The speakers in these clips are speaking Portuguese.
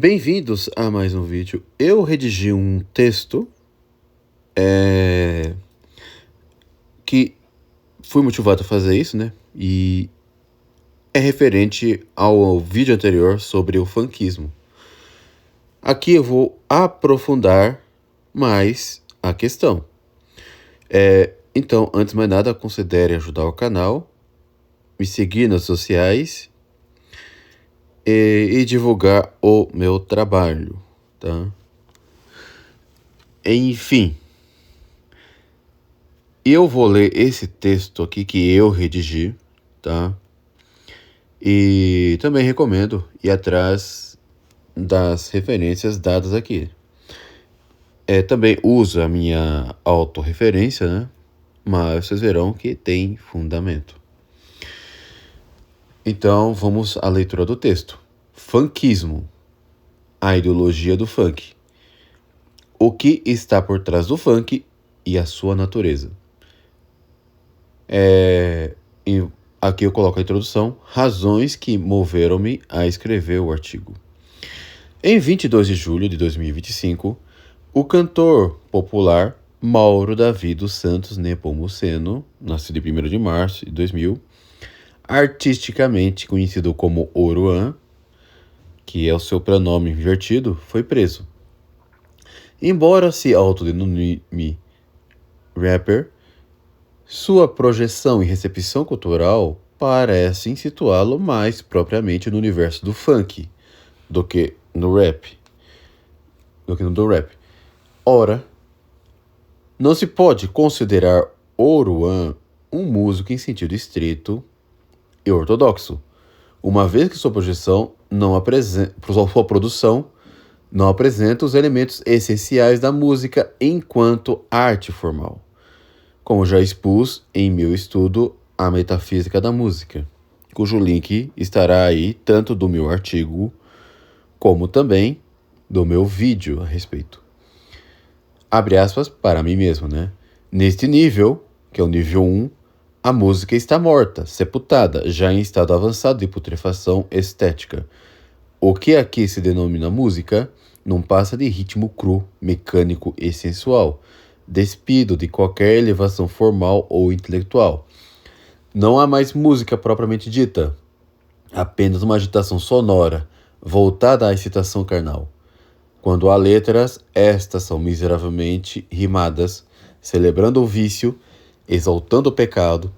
Bem-vindos a mais um vídeo. Eu redigi um texto que fui motivado a fazer isso, né? E é referente ao vídeo anterior sobre o funkismo. Aqui eu vou aprofundar mais a questão. Então, antes de mais nada, considere ajudar o canal, me seguir nas sociais e divulgar o meu trabalho, tá? Enfim, eu vou ler esse texto aqui que eu redigi, tá? E também recomendo ir atrás das referências dadas aqui. Também uso a minha autorreferência, né? Mas vocês verão que tem fundamento. Então, vamos à leitura do texto. Funkismo. A ideologia do funk. O que está por trás do funk e a sua natureza. Aqui eu coloco a introdução. Razões que moveram-me a escrever o artigo. Em 22 de julho de 2025, o cantor popular Mauro Davi dos Santos Nepomuceno, nascido em 1º de março de 2000, artisticamente conhecido como Oruan, que é o seu pronome invertido, foi preso. Embora se autodenome rapper, sua projeção e recepção cultural parecem situá-lo mais propriamente no universo do funk do que no rap. Ora, não se pode considerar Oruan um músico em sentido estrito e ortodoxo, uma vez que sua produção não apresenta os elementos essenciais da música enquanto arte formal, como já expus em meu estudo A Metafísica da Música, cujo link estará aí tanto do meu artigo como também do meu vídeo a respeito. Abre aspas para mim mesmo, né? Neste nível, que é o nível 1, a música está morta, sepultada, já em estado avançado de putrefação estética. O que aqui se denomina música não passa de ritmo cru, mecânico e sensual, despido de qualquer elevação formal ou intelectual. Não há mais música propriamente dita, apenas uma agitação sonora, voltada à excitação carnal. Quando há letras, estas são miseravelmente rimadas, celebrando o vício, exaltando o pecado,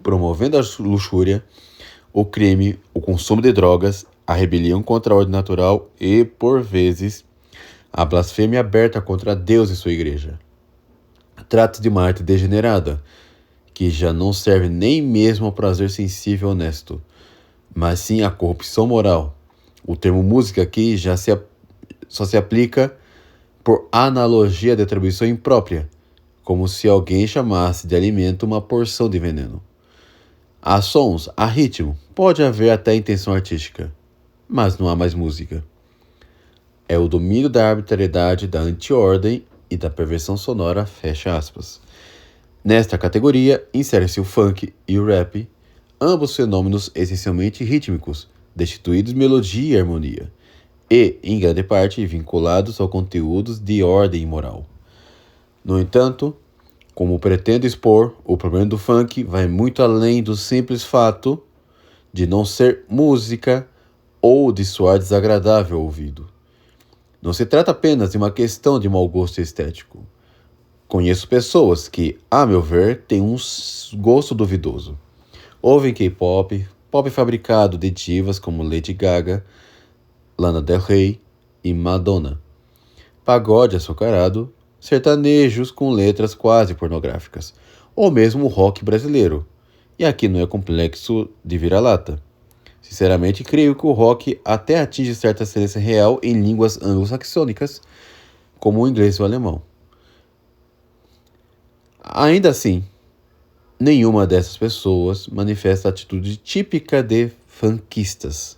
promovendo a luxúria, o crime, o consumo de drogas, a rebelião contra a ordem natural e, por vezes, a blasfêmia aberta contra Deus e sua igreja. Trata-se de uma arte degenerada, que já não serve nem mesmo ao prazer sensível honesto, mas sim à corrupção moral. O termo música aqui só se aplica por analogia de atribuição imprópria, como se alguém chamasse de alimento uma porção de veneno. Há sons, há ritmo, pode haver até intenção artística, mas não há mais música. É o domínio da arbitrariedade, da anti-ordem e da perversão sonora, fecha aspas. Nesta categoria, insere-se o funk e o rap, ambos fenômenos essencialmente rítmicos, destituídos de melodia e harmonia, e, em grande parte, vinculados a conteúdos de ordem moral. No entanto, como pretendo expor, o problema do funk vai muito além do simples fato de não ser música ou de soar desagradável ao ouvido. Não se trata apenas de uma questão de mau gosto estético. Conheço pessoas que, a meu ver, têm um gosto duvidoso. Ouvem K-pop, pop fabricado de divas como Lady Gaga, Lana Del Rey e Madonna, pagode açucarado, sertanejos com letras quase pornográficas, ou mesmo o rock brasileiro. E aqui não é complexo de vira-lata. Sinceramente, creio que o rock até atinge certa excelência real em línguas anglo-saxônicas, como o inglês e o alemão. Ainda assim, nenhuma dessas pessoas manifesta a atitude típica de funkistas.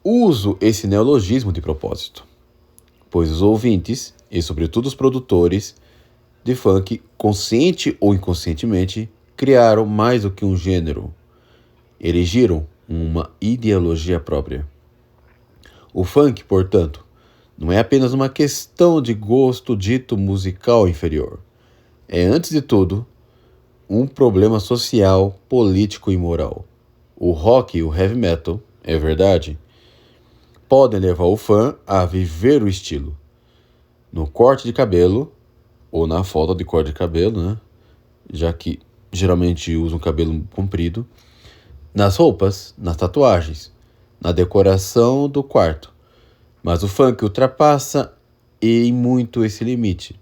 Uso esse neologismo de propósito, pois os ouvintes, e sobretudo os produtores de funk, consciente ou inconscientemente, criaram mais do que um gênero, erigiram uma ideologia própria. O funk, portanto, não é apenas uma questão de gosto dito musical inferior. É, antes de tudo, um problema social, político e moral. O rock e o heavy metal, é verdade, podem levar o fã a viver o estilo. No corte de cabelo, ou na falta de corte de cabelo, né? Já que geralmente usam cabelo comprido. Nas roupas, nas tatuagens, na decoração do quarto. Mas o funk ultrapassa em muito esse limite.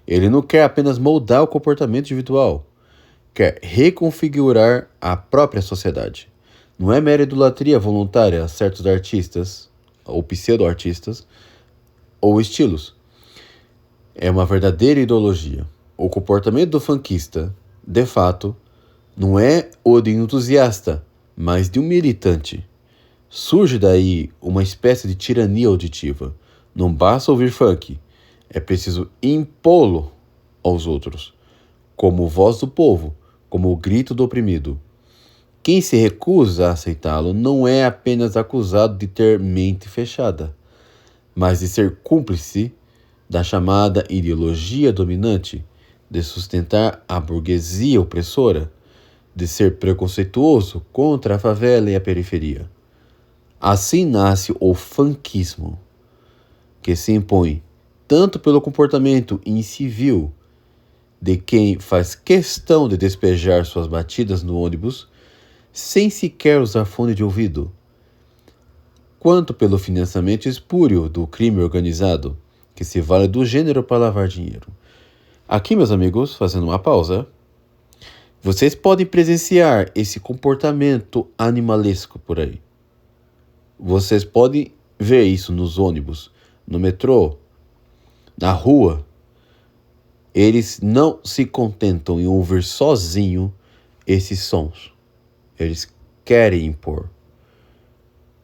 Ele não quer apenas moldar o comportamento individual, quer reconfigurar a própria sociedade. Não é mera idolatria voluntária a certos artistas, ou pseudo-artistas, ou estilos. É uma verdadeira ideologia. O comportamento do funkista, de fato, não é o de um entusiasta, mas de um militante. Surge daí uma espécie de tirania auditiva. Não basta ouvir funk, é preciso impô-lo aos outros, como voz do povo, como o grito do oprimido. Quem se recusa a aceitá-lo não é apenas acusado de ter mente fechada, mas de ser cúmplice da chamada ideologia dominante, de sustentar a burguesia opressora, de ser preconceituoso contra a favela e a periferia. Assim nasce o funkismo, que se impõe tanto pelo comportamento incivil de quem faz questão de despejar suas batidas no ônibus sem sequer usar fone de ouvido, quanto pelo financiamento espúrio do crime organizado, que se vale do gênero para lavar dinheiro. Aqui, meus amigos, fazendo uma pausa, vocês podem presenciar esse comportamento animalesco por aí. Vocês podem ver isso nos ônibus, no metrô, na rua. Eles não se contentam em ouvir sozinho esses sons. Eles querem impor.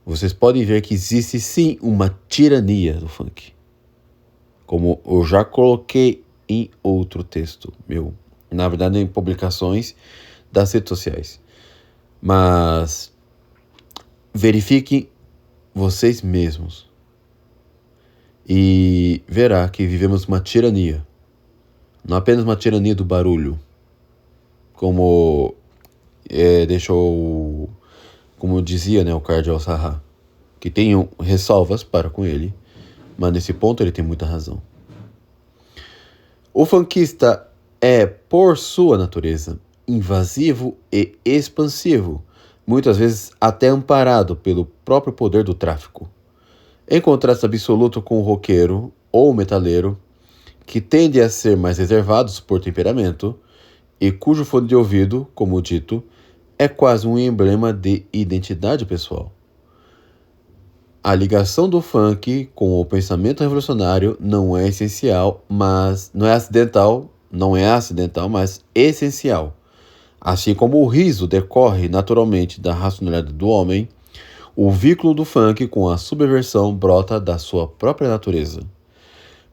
Vocês podem ver que existe sim uma tirania do funk. Como eu já coloquei em outro texto meu. Na verdade, em publicações das redes sociais. Mas verifiquem vocês mesmos e verá que vivemos uma tirania. Não apenas uma tirania do barulho, como como dizia, né, o Cardial Sarra, que tenho ressalvas para com ele, mas nesse ponto ele tem muita razão. O funkista é, por sua natureza, invasivo e expansivo, muitas vezes até amparado pelo próprio poder do tráfico. Em contraste absoluto com o roqueiro ou o metaleiro, que tende a ser mais reservados por temperamento e cujo fone de ouvido, como dito, é quase um emblema de identidade pessoal. A ligação do funk com o pensamento revolucionário não é essencial, mas não é acidental, mas essencial. Assim como o riso decorre naturalmente da racionalidade do homem, o vínculo do funk com a subversão brota da sua própria natureza.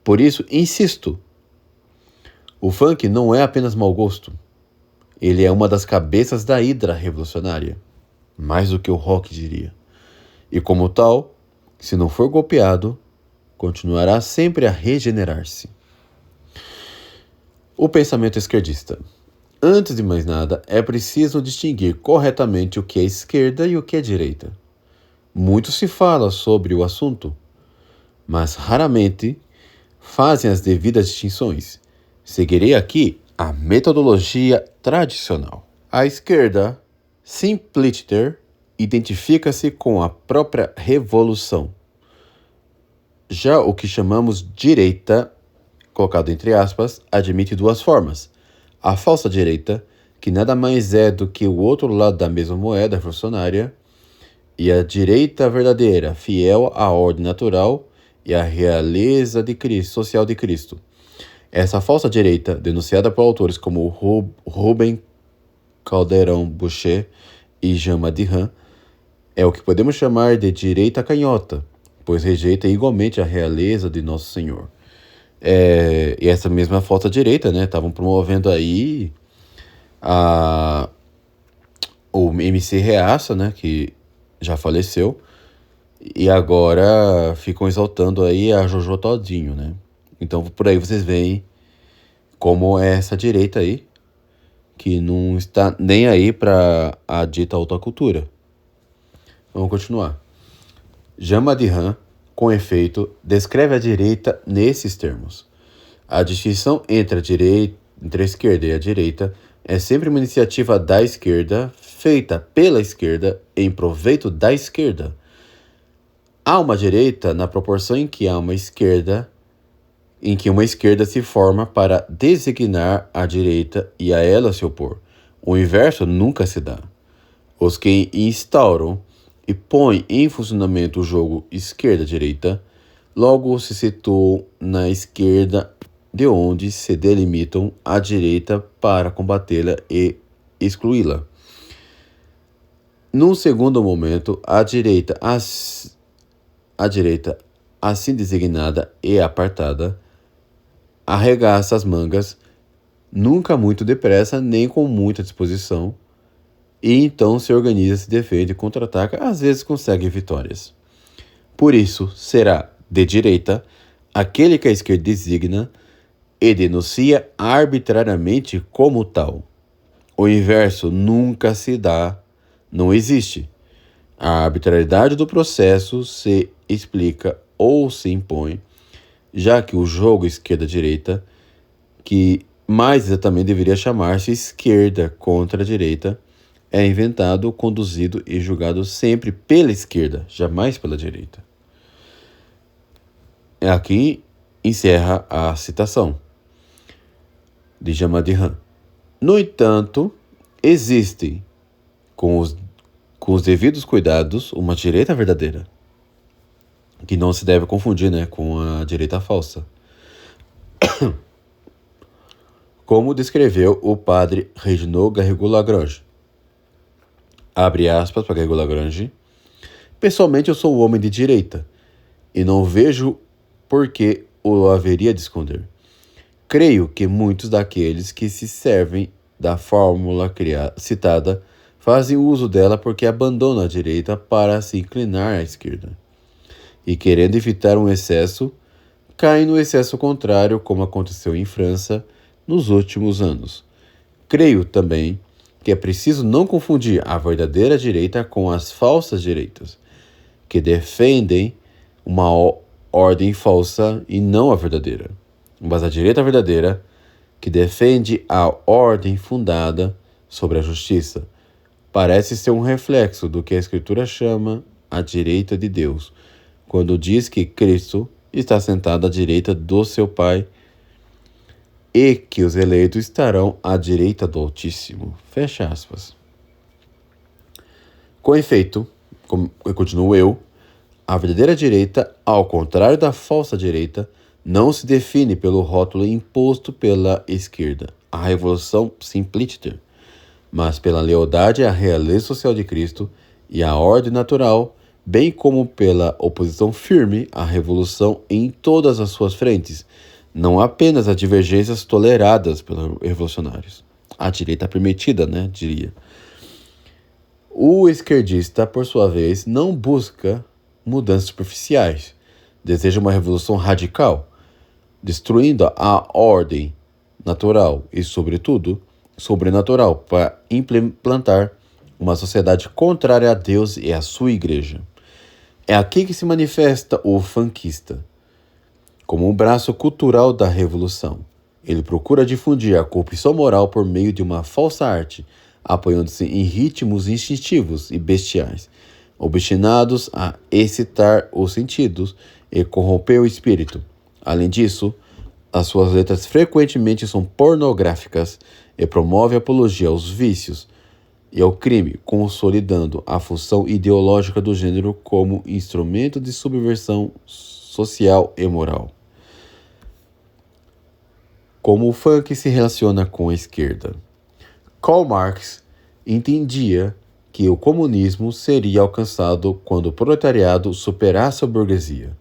Por isso, insisto, o funk não é apenas mau gosto. Ele é uma das cabeças da hidra revolucionária, mais do que o rock diria. E como tal, se não for golpeado, continuará sempre a regenerar-se. O pensamento esquerdista. Antes de mais nada, é preciso distinguir corretamente o que é esquerda e o que é direita. Muito se fala sobre o assunto, mas raramente fazem as devidas distinções. Seguirei aqui a metodologia tradicional. A esquerda, simpliciter, identifica-se com a própria revolução. Já o que chamamos direita, colocado entre aspas, admite duas formas. A falsa direita, que nada mais é do que o outro lado da mesma moeda revolucionária, e a direita verdadeira, fiel à ordem natural e à realeza de Cristo, social de Cristo. Essa falsa direita, denunciada por autores como Rubem Calderón Boucher e Jean Madiran, é o que podemos chamar de direita canhota, pois rejeita igualmente a realeza de Nosso Senhor. E essa mesma falsa direita, né, estavam promovendo aí o MC Reaça, né, que já faleceu, E agora ficam exaltando aí a Jojo Todinho, né? Então por aí vocês veem como é essa direita aí, que não está nem aí para a dita autocultura. Vamos continuar. Jamadihan, com efeito, descreve a direita nesses termos. A distinção entre a esquerda e a direita é sempre uma iniciativa da esquerda, feita pela esquerda em proveito da esquerda. Há uma direita na proporção em que uma esquerda se forma para designar a direita e a ela se opor. O inverso nunca se dá. Os que instauram e põem em funcionamento o jogo esquerda-direita logo se situam na esquerda, de onde se delimitam a direita para combatê-la e excluí-la. Num segundo momento, a direita assim designada e apartada arregaça as mangas, nunca muito depressa nem com muita disposição, e então se organiza, se defende, contra-ataca, às vezes consegue vitórias. Por isso, será de direita aquele que a esquerda designa e denuncia arbitrariamente como tal. O inverso nunca se dá, não existe. A arbitrariedade do processo se explica ou se impõe, já que o jogo esquerda-direita, que mais exatamente deveria chamar-se esquerda contra a direita, é inventado, conduzido e julgado sempre pela esquerda, jamais pela direita. Aqui encerra a citação de Jamadihan. No entanto, existe, com os devidos cuidados, uma direita verdadeira, que não se deve confundir, né, com a direita falsa. Como descreveu o padre Reginald Garrigou-Lagrange. Abre aspas para Garrigou-Lagrange. Pessoalmente, eu sou o homem de direita, e não vejo por que o haveria de esconder. Creio que muitos daqueles que se servem da fórmula citada fazem uso dela porque abandonam a direita para se inclinar à esquerda. E querendo evitar um excesso, caem no excesso contrário, como aconteceu em França nos últimos anos. Creio também que é preciso não confundir a verdadeira direita com as falsas direitas, que defendem uma ordem falsa e não a verdadeira. Mas a direita verdadeira, que defende a ordem fundada sobre a justiça, parece ser um reflexo do que a Escritura chama a direita de Deus, quando diz que Cristo está sentado à direita do seu Pai e que os eleitos estarão à direita do Altíssimo. Fecha aspas. Com efeito, continuo eu, a verdadeira direita, ao contrário da falsa direita, não se define pelo rótulo imposto pela esquerda, a Revolução Simplicitter, mas pela lealdade à realeza social de Cristo e à ordem natural, bem como pela oposição firme à revolução em todas as suas frentes, não apenas as divergências toleradas pelos revolucionários. A direita permitida, né, diria. O esquerdista, por sua vez, não busca mudanças superficiais, deseja uma revolução radical, destruindo a ordem natural e, sobretudo, sobrenatural, para implantar uma sociedade contrária a Deus e à sua igreja. É aqui que se manifesta o funkista, como um braço cultural da revolução. Ele procura difundir a corrupção moral por meio de uma falsa arte, apoiando-se em ritmos instintivos e bestiais, obstinados a excitar os sentidos e corromper o espírito. Além disso, as suas letras frequentemente são pornográficas e promovem apologia aos vícios e ao crime, consolidando a função ideológica do gênero como instrumento de subversão social e moral. Como o funk se relaciona com a esquerda? Karl Marx entendia que o comunismo seria alcançado quando o proletariado superasse a burguesia.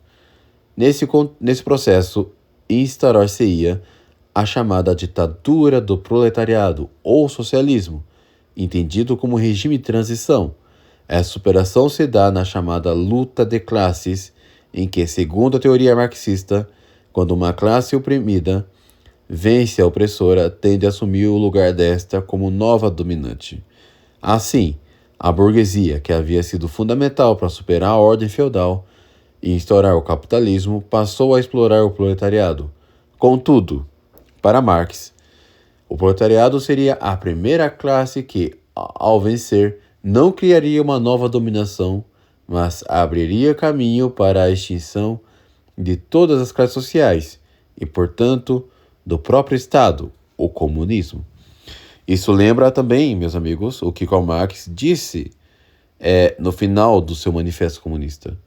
Nesse processo, instaurar-se-ia a chamada ditadura do proletariado, ou socialismo, entendido como regime de transição, Essa superação se dá na chamada luta de classes, em que, segundo a teoria marxista, quando uma classe oprimida vence a opressora, tende a assumir o lugar desta como nova dominante. Assim, a burguesia, que havia sido fundamental para superar a ordem feudal e instaurar o capitalismo, passou a explorar o proletariado. Contudo, para Marx, o proletariado seria a primeira classe que, ao vencer, não criaria uma nova dominação, mas abriria caminho para a extinção de todas as classes sociais e, portanto, do próprio Estado, o comunismo. Isso lembra também, meus amigos, o que Karl Marx disse no final do seu Manifesto Comunista.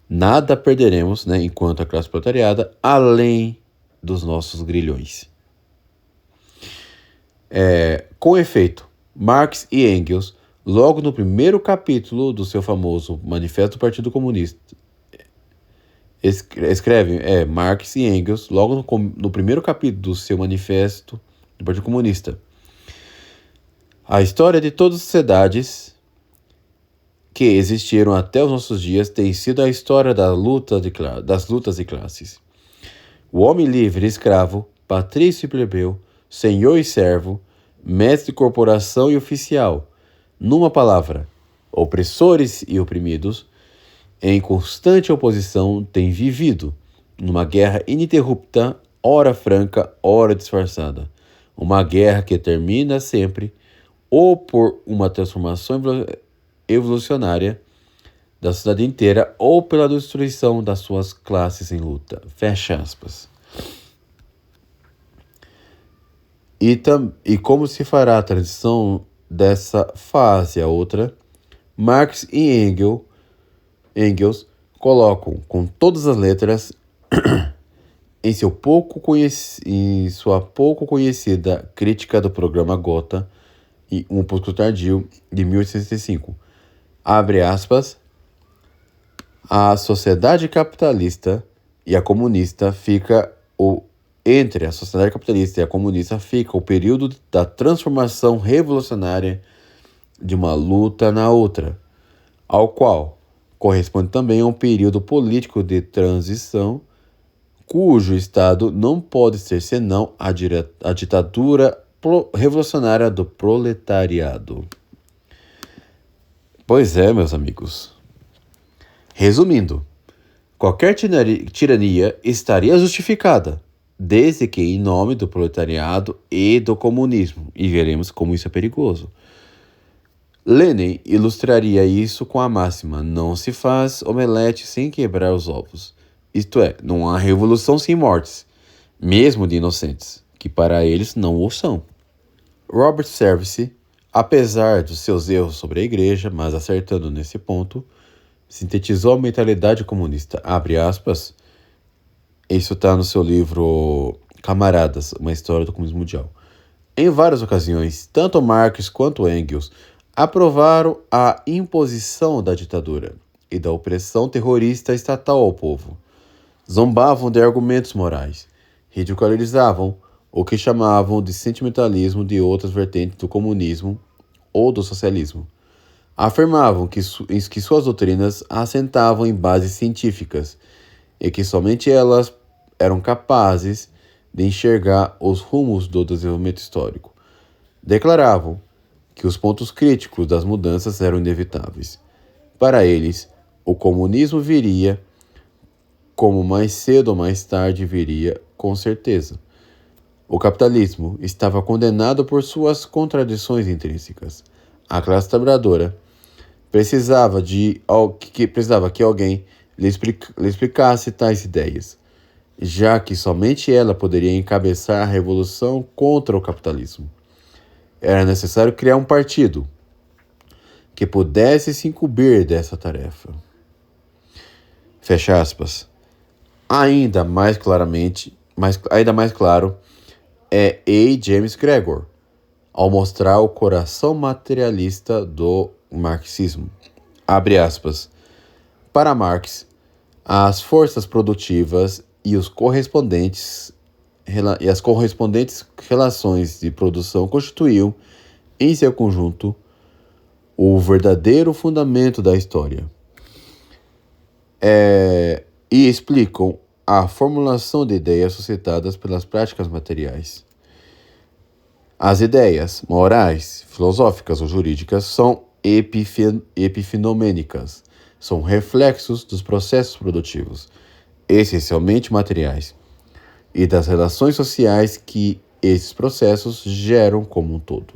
Nada perderemos, enquanto a classe proletariada, além dos nossos grilhões. Com efeito, Marx e Engels, logo no primeiro capítulo do seu famoso Manifesto do Partido Comunista, escrevem Marx e Engels, logo no primeiro capítulo do seu Manifesto do Partido Comunista. A história de todas as sociedades que existiram até os nossos dias tem sido a história das lutas de classes. O homem livre e escravo, patrício e plebeu, senhor e servo, mestre de corporação e oficial, numa palavra, opressores e oprimidos, em constante oposição, têm vivido numa guerra ininterrupta, ora franca, ora disfarçada. Uma guerra que termina sempre ou por uma transformação evolucionária da sociedade inteira ou pela destruição das suas classes em luta. Fecha aspas. E como se fará a transição dessa fase a outra, Marx e Engels colocam com todas as letras em sua pouco conhecida crítica do programa Gotha e Um Pouco Tardio, de 1865. Abre aspas. A sociedade capitalista e a comunista entre a sociedade capitalista e a comunista fica o período da transformação revolucionária de uma luta na outra, ao qual corresponde também a um período político de transição, cujo estado não pode ser senão a ditadura revolucionária do proletariado. Pois é, meus amigos. Resumindo, qualquer tirania estaria justificada, desde que em nome do proletariado e do comunismo, e veremos como isso é perigoso. Lenin ilustraria isso com a máxima: não se faz omelete sem quebrar os ovos. Isto é, não há revolução sem mortes, mesmo de inocentes, que para eles não o são. Robert Service, apesar dos seus erros sobre a igreja, mas acertando nesse ponto, sintetizou a mentalidade comunista. Abre aspas. Isso está no seu livro Camaradas, uma história do comunismo mundial. Em várias ocasiões, tanto Marx quanto Engels aprovaram a imposição da ditadura e da opressão terrorista estatal ao povo. Zombavam de argumentos morais, ridicularizavam o que chamavam de sentimentalismo de outras vertentes do comunismo ou do socialismo. Afirmavam que suas doutrinas assentavam em bases científicas e que somente elas eram capazes de enxergar os rumos do desenvolvimento histórico. Declaravam que os pontos críticos das mudanças eram inevitáveis. Para eles, o comunismo viria, como mais cedo ou mais tarde viria, com certeza. O capitalismo estava condenado por suas contradições intrínsecas. A classe trabalhadora precisava que alguém lhe explicasse tais ideias, já que somente ela poderia encabeçar a revolução contra o capitalismo. Era necessário criar um partido que pudesse se incumbir dessa tarefa. Fecha aspas. Ainda mais claro é A. James Gregor, ao mostrar o coração materialista do marxismo. Abre aspas. Para Marx, as forças produtivas e as correspondentes relações de produção constituíam, em seu conjunto, o verdadeiro fundamento da história. E explicam a formulação de ideias suscitadas pelas práticas materiais. As ideias morais, filosóficas ou jurídicas são epifenomênicas, são reflexos dos processos produtivos, essencialmente materiais, e das relações sociais que esses processos geram como um todo.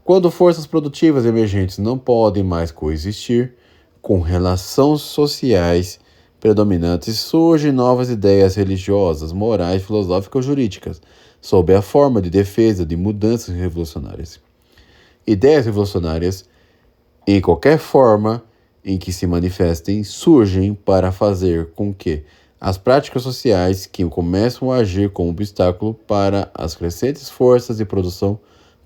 Quando forças produtivas emergentes não podem mais coexistir com relações sociais predominantes, surgem novas ideias religiosas, morais, filosóficas ou jurídicas, sob a forma de defesa de mudanças revolucionárias. Ideias revolucionárias, em qualquer forma em que se manifestem, surgem para fazer com que as práticas sociais que começam a agir como obstáculo para as crescentes forças de produção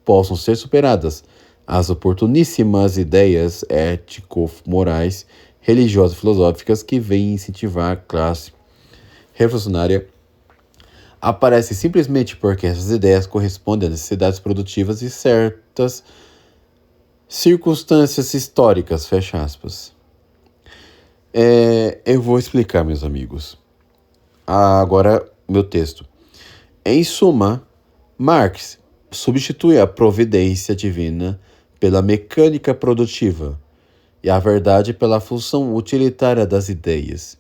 possam ser superadas. As oportuníssimas ideias ético-morais, religiosas e filosóficas que vêm incentivar a classe revolucionária aparecem simplesmente porque essas ideias correspondem a necessidades produtivas e certas circunstâncias históricas, fecha aspas. Eu vou explicar, meus amigos. Agora, meu texto. Em suma, Marx substitui a providência divina pela mecânica produtiva e a verdade pela função utilitária das ideias.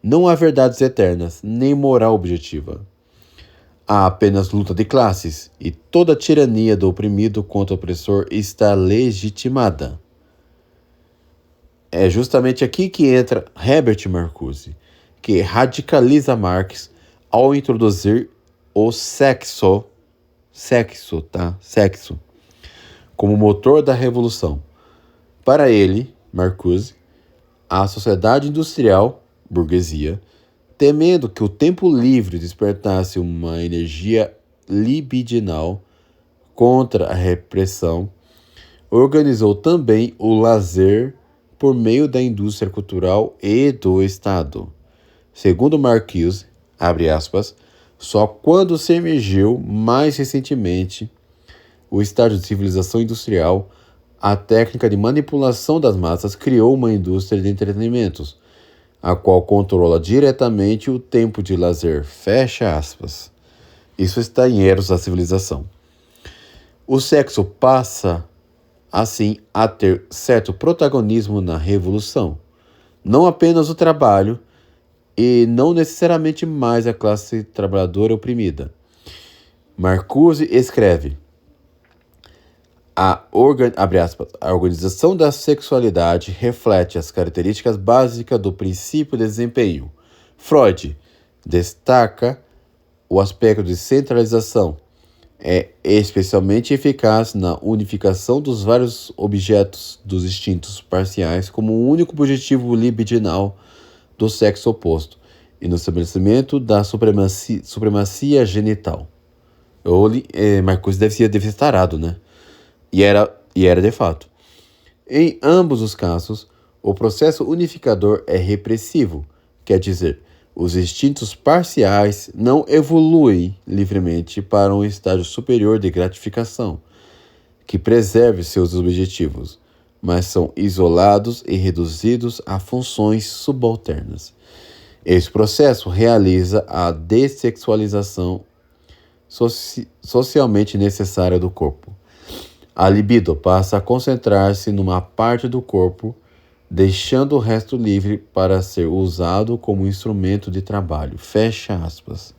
Não há verdades eternas, nem moral objetiva. Há apenas luta de classes, e toda tirania do oprimido contra o opressor está legitimada. É justamente aqui que entra Herbert Marcuse, que radicaliza Marx ao introduzir o sexo, como motor da revolução. Para ele, Marcuse, a sociedade industrial, burguesia, temendo que o tempo livre despertasse uma energia libidinal contra a repressão, organizou também o lazer por meio da indústria cultural e do Estado. Segundo Marcuse, abre aspas, só quando se emergiu mais recentemente o estágio de civilização industrial, a técnica de manipulação das massas criou uma indústria de entretenimentos, a qual controla diretamente o tempo de lazer, fecha aspas. Isso está em Eros da Civilização. O sexo passa, assim, a ter certo protagonismo na revolução. Não apenas o trabalho, e não necessariamente mais a classe trabalhadora oprimida. Marcuse escreve, abre aspas, a organização da sexualidade reflete as características básicas do princípio de desempenho. Freud destaca o aspecto de centralização. É especialmente eficaz na unificação dos vários objetos dos instintos parciais como um único objetivo libidinal do sexo oposto e no estabelecimento da supremacia genital. Marcuse deve ser tarado, né? E era de fato. Em ambos os casos, o processo unificador é repressivo, quer dizer, os instintos parciais não evoluem livremente para um estágio superior de gratificação, que preserve seus objetivos, mas são isolados e reduzidos a funções subalternas. Esse processo realiza a dessexualização socialmente necessária do corpo. A libido passa a concentrar-se numa parte do corpo, deixando o resto livre para ser usado como instrumento de trabalho. Fecha aspas.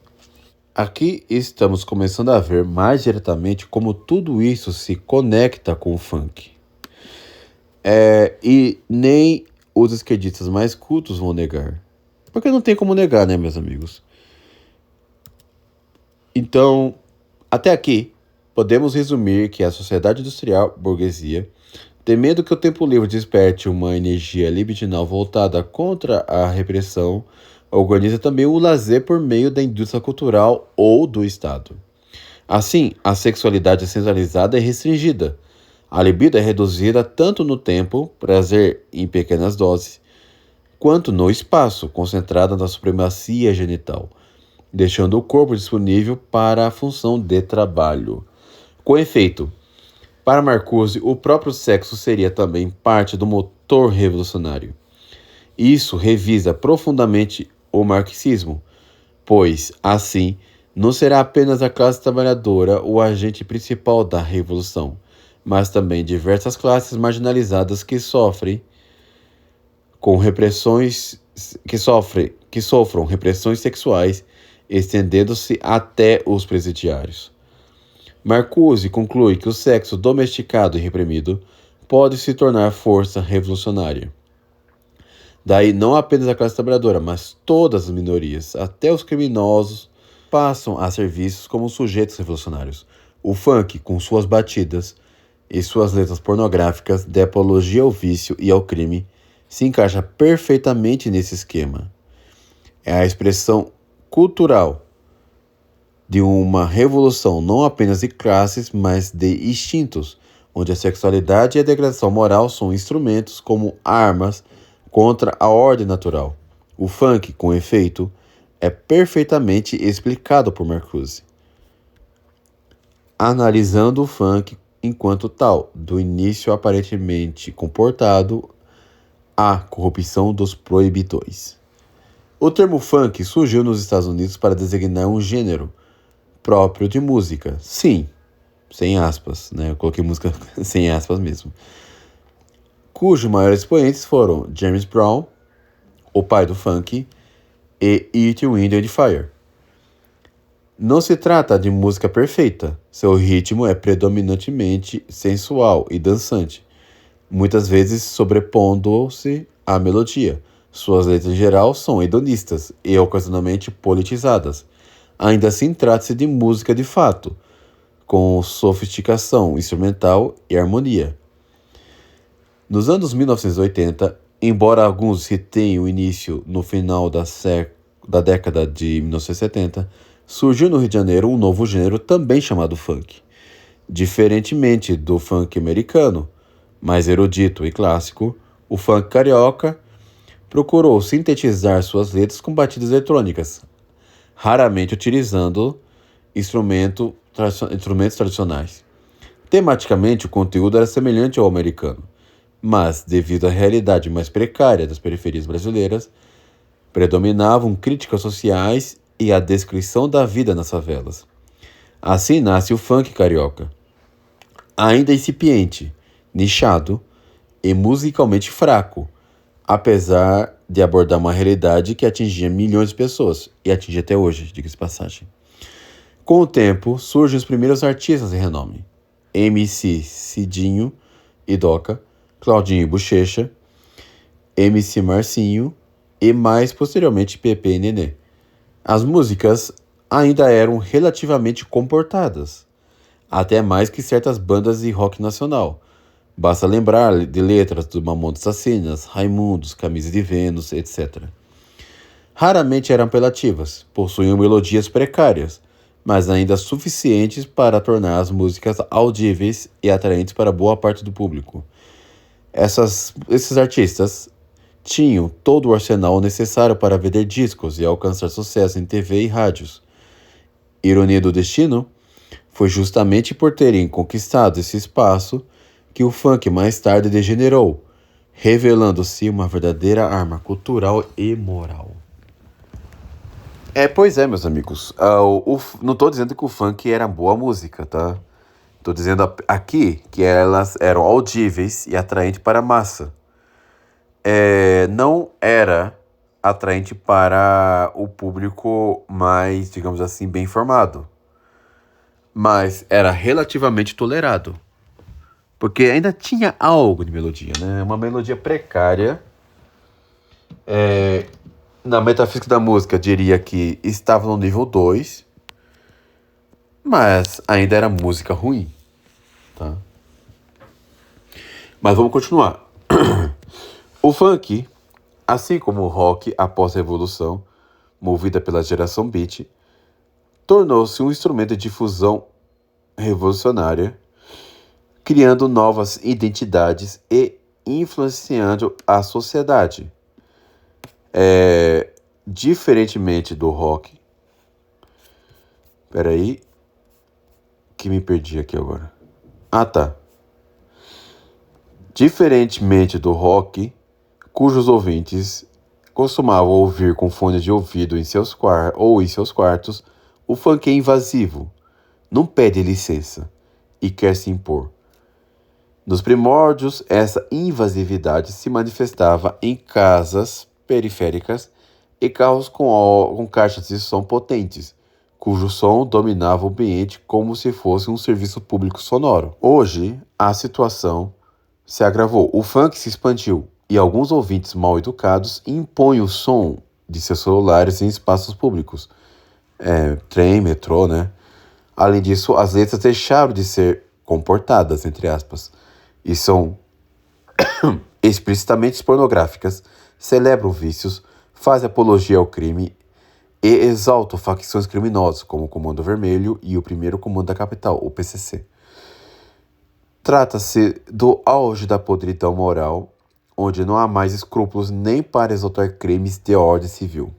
Aqui estamos começando a ver mais diretamente como tudo isso se conecta com o funk. E nem os esquerdistas mais cultos vão negar. Porque não tem como negar, né, meus amigos? Então, até aqui, podemos resumir que a sociedade industrial burguesia, temendo que o tempo livre desperte uma energia libidinal voltada contra a repressão, organiza também o lazer por meio da indústria cultural ou do Estado. Assim, a sexualidade centralizada é restringida. A libido é reduzida tanto no tempo, prazer em pequenas doses, quanto no espaço, concentrada na supremacia genital, deixando o corpo disponível para a função de trabalho. Com efeito, Para Marcuse, o próprio sexo seria também parte do motor revolucionário. Isso revisa profundamente o marxismo, pois, assim, não será apenas a classe trabalhadora o agente principal da revolução, mas também diversas classes marginalizadas com repressões que sofram repressões sexuais, estendendo-se até os presidiários. Marcuse conclui que o sexo domesticado e reprimido pode se tornar força revolucionária. Daí não apenas a classe trabalhadora, mas todas as minorias, até os criminosos, passam a ser vistos como sujeitos revolucionários. O funk, com suas batidas e suas letras pornográficas de apologia ao vício e ao crime, se encaixa perfeitamente nesse esquema. É a expressão cultural de uma revolução não apenas de classes, mas de instintos, onde a sexualidade e a degradação moral são instrumentos como armas contra a ordem natural. O funk, com efeito, é perfeitamente explicado por Marcuse. Analisando o funk enquanto tal, do início aparentemente comportado à corrupção dos proibidores. O termo funk surgiu nos Estados Unidos para designar um gênero próprio de música. Sim, sem aspas, né? Eu coloquei música sem aspas mesmo. Cujos maiores expoentes foram James Brown, o pai do funk, e Earth, Wind and Fire. Não se trata de música perfeita. Seu ritmo é predominantemente sensual e dançante, muitas vezes sobrepondo-se à melodia. Suas letras em geral são hedonistas e ocasionalmente politizadas. Ainda assim, trata-se de música de fato, com sofisticação instrumental e harmonia. Nos anos 1980, embora alguns retenham o início no final da década de 1970, surgiu no Rio de Janeiro um novo gênero também chamado funk. Diferentemente do funk americano, mais erudito e clássico, o funk carioca procurou sintetizar suas letras com batidas eletrônicas, raramente utilizando instrumentos tradicionais. Tematicamente, o conteúdo era semelhante ao americano, mas, devido à realidade mais precária das periferias brasileiras, predominavam críticas sociais e a descrição da vida nas favelas. Assim nasce o funk carioca, ainda incipiente, nichado e musicalmente fraco, apesar de abordar uma realidade que atingia milhões de pessoas, e atinge até hoje, diga-se de passagem. Com o tempo, surgem os primeiros artistas de renome: MC Cidinho e Doca, Claudinho e Bochecha, MC Marcinho e mais posteriormente Pepe e Nenê. As músicas ainda eram relativamente comportadas, até mais que certas bandas de rock nacional. Basta lembrar de letras do Mamonas Assassinas, Raimundos, Camisa de Vênus, etc. Raramente eram apelativas, possuíam melodias precárias, mas ainda suficientes para tornar as músicas audíveis e atraentes para boa parte do público. Esses artistas tinham todo o arsenal necessário para vender discos e alcançar sucesso em TV e rádios. Ironia do destino, foi justamente por terem conquistado esse espaço que o funk mais tarde degenerou, revelando-se uma verdadeira arma cultural e moral. Pois é, meus amigos. Não estou dizendo que o funk era boa música, tá? Estou dizendo aqui que elas eram audíveis e atraentes para a massa. Não era atraente para o público mais, digamos assim, bem informado. Mas era relativamente tolerado. Porque ainda tinha algo de melodia, né? Uma melodia precária. Na metafísica da música, diria que estava no nível 2, mas ainda era música ruim, tá? Mas vamos continuar. O funk, assim como o rock após a revolução, movida pela geração beat, tornou-se um instrumento de difusão revolucionária, criando novas identidades e influenciando a sociedade. Diferentemente do rock. Peraí, que me perdi aqui agora. Ah, tá. Diferentemente do rock, cujos ouvintes costumavam ouvir com fones de ouvido em seus quartos, o funk é invasivo, não pede licença e quer se impor. Nos primórdios, essa invasividade se manifestava em casas periféricas e carros com caixas de som potentes, cujo som dominava o ambiente como se fosse um serviço público sonoro. Hoje, a situação se agravou. O funk se expandiu e alguns ouvintes mal educados impõem o som de seus celulares em espaços públicos. Trem, metrô, né? Além disso, as letras deixaram de ser comportadas, entre aspas, e são explicitamente pornográficas, celebram vícios, fazem apologia ao crime e exaltam facções criminosas, como o Comando Vermelho e o Primeiro Comando da Capital, o PCC. Trata-se do auge da podridão moral, onde não há mais escrúpulos nem para exaltar crimes de ordem civil.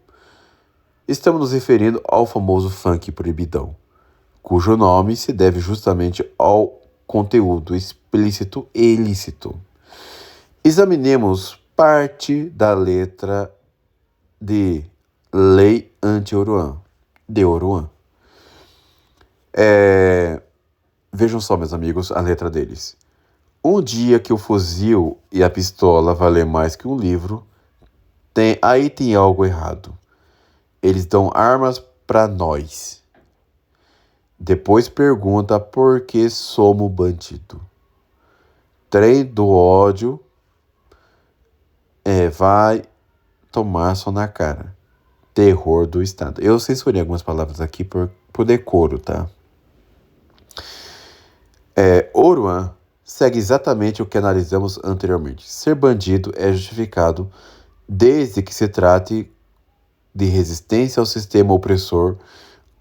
Estamos nos referindo ao famoso funk proibidão, cujo nome se deve justamente ao conteúdo explícito e ilícito. Examinemos parte da letra de Lei Anti-Oruan, de Oruan. Vejam só, meus amigos, a letra deles. Um dia que o fuzil e a pistola valer mais que um livro, aí tem algo errado. Eles dão armas pra nós. Depois pergunta por que somos bandido. Trem do ódio vai tomar só na cara. Terror do Estado. Eu censurei algumas palavras aqui por decoro, tá? Oruan segue exatamente o que analisamos anteriormente. Ser bandido é justificado desde que se trate de resistência ao sistema opressor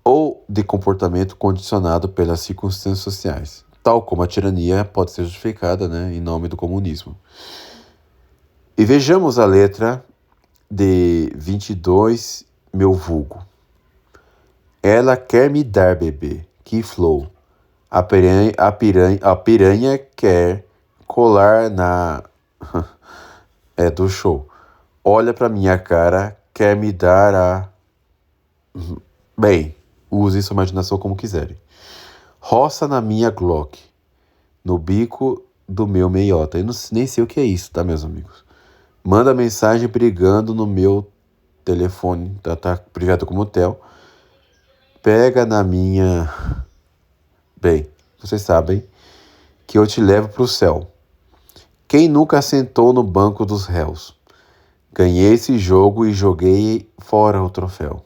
ou de comportamento condicionado pelas circunstâncias sociais, tal como a tirania pode ser justificada, em nome do comunismo. E vejamos a letra de 22, meu vulgo. Ela quer me dar, bebê, que flow. A piranha quer colar na... do show. Olha pra minha cara, quer me dar a... Bem, use sua imaginação como quiserem. Roça na minha Glock, no bico do meu meiota. Eu nem sei o que é isso, tá, meus amigos? Manda mensagem brigando no meu telefone, tá privado como hotel. Pega na minha... Bem, vocês sabem que eu te levo pro céu. Quem nunca sentou no banco dos réus? Ganhei esse jogo e joguei fora o troféu.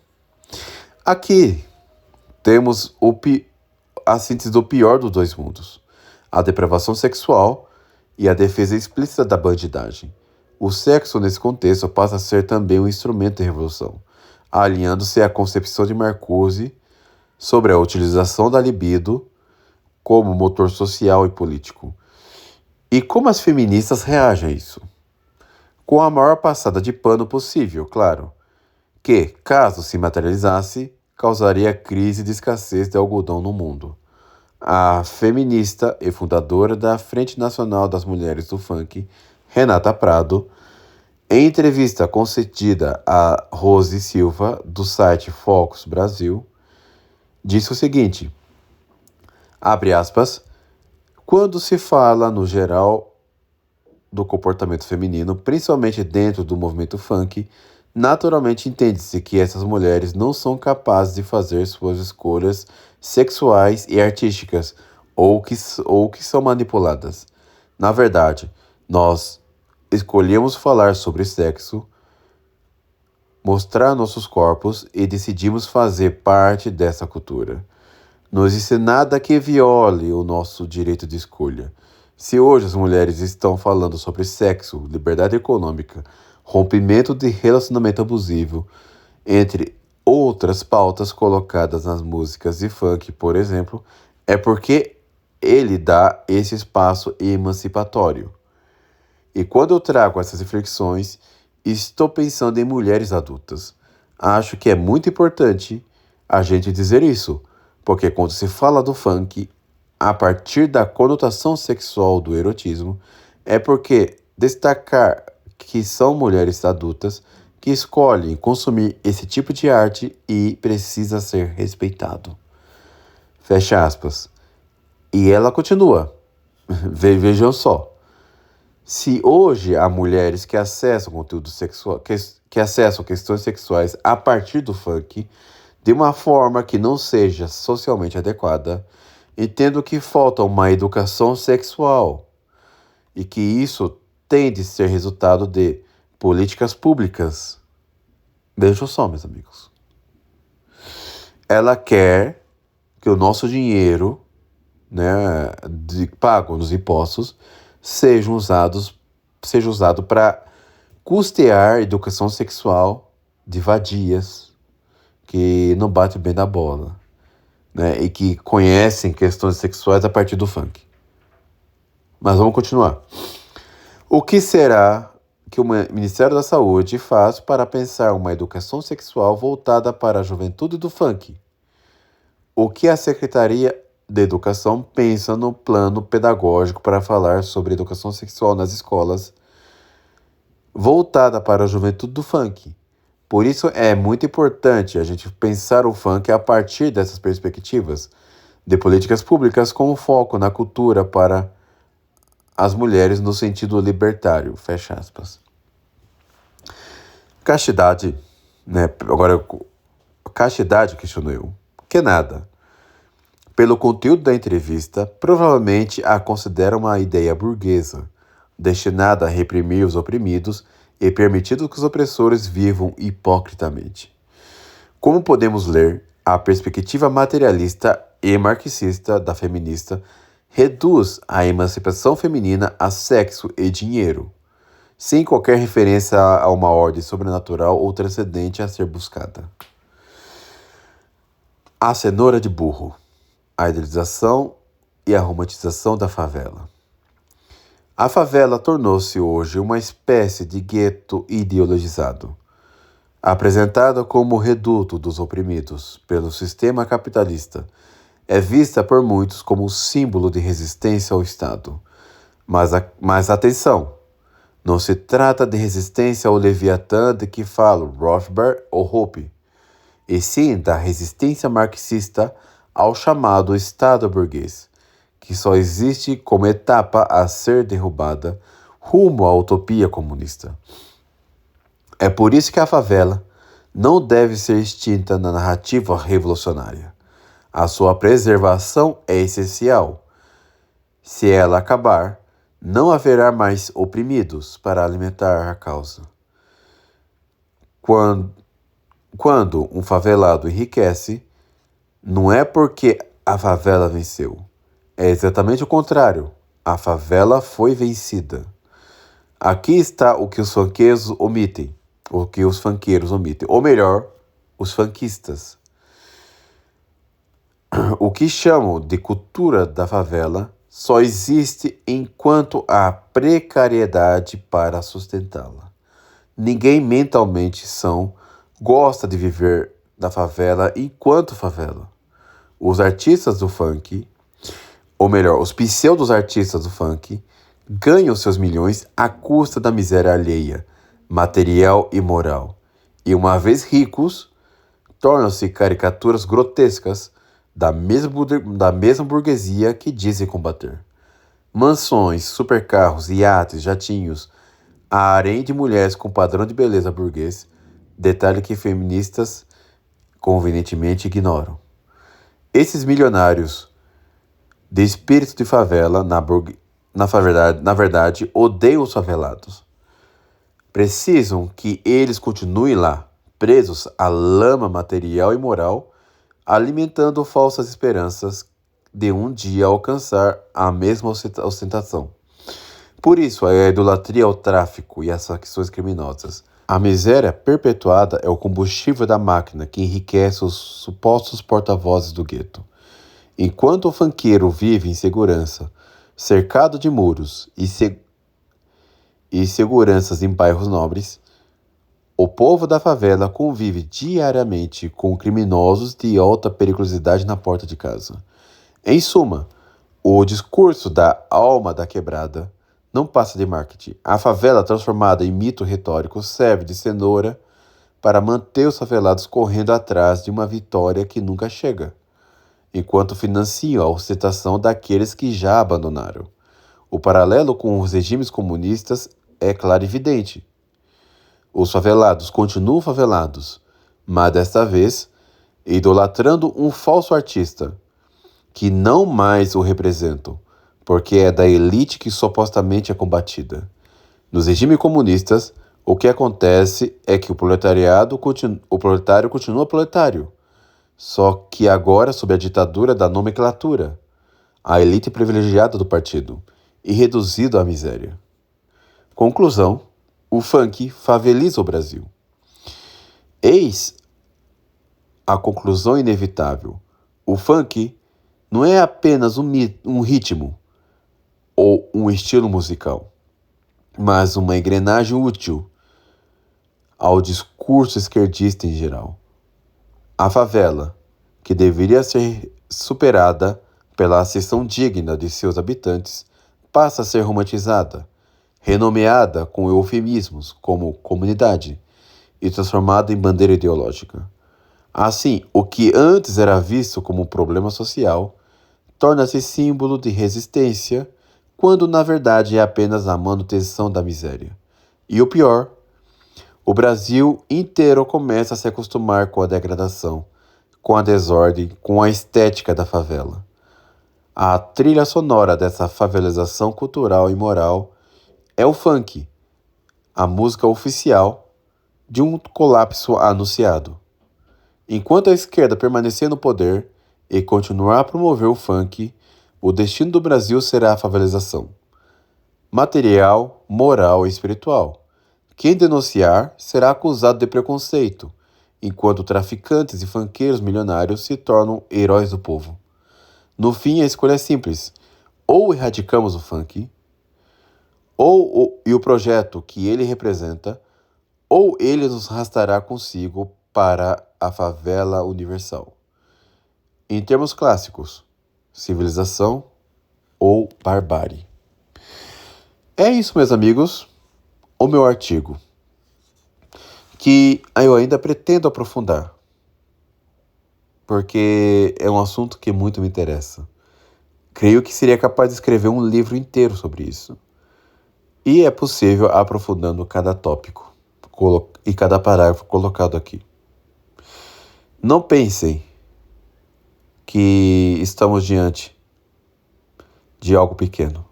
Aqui temos a síntese do pior dos dois mundos. A depravação sexual e a defesa explícita da bandidagem. O sexo, nesse contexto, passa a ser também um instrumento de revolução, alinhando-se à concepção de Marcuse sobre a utilização da libido como motor social e político. E como as feministas reagem a isso? Com a maior passada de pano possível, claro, que, caso se materializasse, causaria crise de escassez de algodão no mundo. A feminista e fundadora da Frente Nacional das Mulheres do Funk, Renata Prado, em entrevista concedida a Rose Silva, do site Focus Brasil, disse o seguinte, abre aspas, quando se fala, no geral, do comportamento feminino, principalmente dentro do movimento funk, naturalmente entende-se que essas mulheres não são capazes de fazer suas escolhas sexuais e artísticas, ou que são manipuladas. Na verdade, nós escolhemos falar sobre sexo, mostrar nossos corpos e decidimos fazer parte dessa cultura. Não existe nada que viole o nosso direito de escolha. Se hoje as mulheres estão falando sobre sexo, liberdade econômica, rompimento de relacionamento abusivo, entre outras pautas colocadas nas músicas de funk, por exemplo, é porque ele dá esse espaço emancipatório. E quando eu trago essas reflexões, estou pensando em mulheres adultas. Acho que é muito importante a gente dizer isso, porque quando se fala do funk, a partir da conotação sexual do erotismo, é porque destacar que são mulheres adultas que escolhem consumir esse tipo de arte e precisa ser respeitado. Fecha aspas. E ela continua. Vejam só. Se hoje há mulheres que acessam conteúdo sexual, que acessam questões sexuais a partir do funk, de uma forma que não seja socialmente adequada, entendo que falta uma educação sexual e que isso tem de ser resultado de políticas públicas. Vejam só, meus amigos. Ela quer que o nosso dinheiro, né, pago nos impostos, seja usado para custear educação sexual de vadias que não batem bem na bola, né, e que conhecem questões sexuais a partir do funk. Mas vamos continuar. O que será que o Ministério da Saúde faz para pensar uma educação sexual voltada para a juventude do funk? O que a Secretaria de Educação pensa no plano pedagógico para falar sobre educação sexual nas escolas voltada para a juventude do funk? Por isso é muito importante a gente pensar o funk a partir dessas perspectivas de políticas públicas com foco na cultura para as mulheres no sentido libertário, fecha aspas. Castidade, né? Agora, castidade, questiono eu. Que nada. Pelo conteúdo da entrevista, provavelmente a considera uma ideia burguesa, destinada a reprimir os oprimidos e permitindo que os opressores vivam hipocritamente. Como podemos ler, a perspectiva materialista e marxista da feminista reduz a emancipação feminina a sexo e dinheiro, sem qualquer referência a uma ordem sobrenatural ou transcendente a ser buscada. A cenoura de burro. A idealização e a romantização da favela. A favela tornou-se hoje uma espécie de gueto ideologizado, apresentada como reduto dos oprimidos pelo sistema capitalista. É vista por muitos como um símbolo de resistência ao Estado. Mas atenção, não se trata de resistência ao Leviatã de que falam Rothbard ou Hoppe, e sim da resistência marxista ao chamado Estado burguês, que só existe como etapa a ser derrubada rumo à utopia comunista. É por isso que a favela não deve ser extinta na narrativa revolucionária. A sua preservação é essencial. Se ela acabar, não haverá mais oprimidos para alimentar a causa. Quando um favelado enriquece, não é porque a favela venceu. É exatamente o contrário. A favela foi vencida. Aqui está o que os funkeiros omitem. Ou melhor, os funkistas. O que chamam de cultura da favela só existe enquanto há precariedade para sustentá-la. Ninguém mentalmente são gosta de viver da favela enquanto favela. Os artistas do funk, ou melhor, os pseudos artistas do funk, ganham seus milhões à custa da miséria alheia, material e moral. E uma vez ricos, tornam-se caricaturas grotescas da mesma burguesia que dizem combater. Mansões, supercarros, iates, jatinhos, a harém de mulheres com padrão de beleza burguês, detalhe que feministas convenientemente ignoram. Esses milionários de espírito de favela, na verdade, odeiam os favelados. Precisam que eles continuem lá, presos à lama material e moral, alimentando falsas esperanças de um dia alcançar a mesma ostentação. Por isso, a idolatria ao tráfico e às facções criminosas. A miséria perpetuada é o combustível da máquina que enriquece os supostos porta-vozes do gueto. Enquanto o funkeiro vive em segurança, cercado de muros e seguranças em bairros nobres, o povo da favela convive diariamente com criminosos de alta periculosidade na porta de casa. Em suma, o discurso da alma da quebrada não passa de marketing. A favela, transformada em mito retórico, serve de cenoura para manter os favelados correndo atrás de uma vitória que nunca chega, enquanto financiam a ostentação daqueles que já abandonaram. O paralelo com os regimes comunistas é claro e evidente. Os favelados continuam favelados, mas desta vez idolatrando um falso artista, que não mais o representam, porque é da elite que supostamente é combatida. Nos regimes comunistas, o que acontece é que o proletário continua proletário, só que agora sob a ditadura da nomenclatura, a elite privilegiada do partido, e reduzido à miséria. Conclusão: o funk faveliza o Brasil. Eis a conclusão inevitável. O funk não é apenas um ritmo ou um estilo musical, mas uma engrenagem útil ao discurso esquerdista em geral. A favela, que deveria ser superada pela ascensão digna de seus habitantes, passa a ser romantizada, renomeada com eufemismos como comunidade e transformada em bandeira ideológica. Assim, o que antes era visto como um problema social torna-se símbolo de resistência, quando na verdade é apenas a manutenção da miséria. E o pior, o Brasil inteiro começa a se acostumar com a degradação, com a desordem, com a estética da favela. A trilha sonora dessa favelização cultural e moral é o funk, a música oficial de um colapso anunciado. Enquanto a esquerda permanecer no poder e continuar a promover o funk, o destino do Brasil será a favelização. Material, moral e espiritual. Quem denunciar será acusado de preconceito, enquanto traficantes e funkeiros milionários se tornam heróis do povo. No fim, a escolha é simples: ou erradicamos o funk, e o projeto que ele representa, ou ele nos arrastará consigo para a favela universal. Em termos clássicos, civilização ou barbárie. É isso, meus amigos, o meu artigo, que eu ainda pretendo aprofundar, porque é um assunto que muito me interessa. Creio que seria capaz de escrever um livro inteiro sobre isso. E é possível aprofundando cada tópico e cada parágrafo colocado aqui. Não pensem que estamos diante de algo pequeno.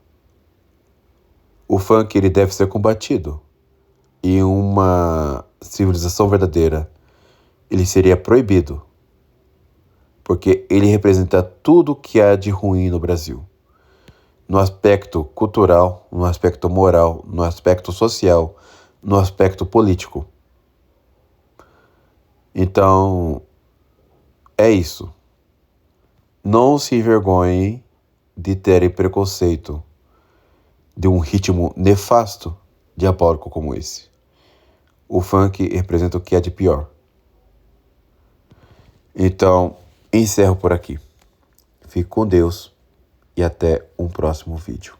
O funk ele deve ser combatido. E uma civilização verdadeira, ele seria proibido, porque ele representa tudo que há de ruim no Brasil. No aspecto cultural, no aspecto moral, no aspecto social, no aspecto político. Então, é isso. Não se envergonhem de terem preconceito de um ritmo nefasto, diabólico como esse. O funk representa o que é de pior. Então, encerro por aqui. Fique com Deus e até um próximo vídeo.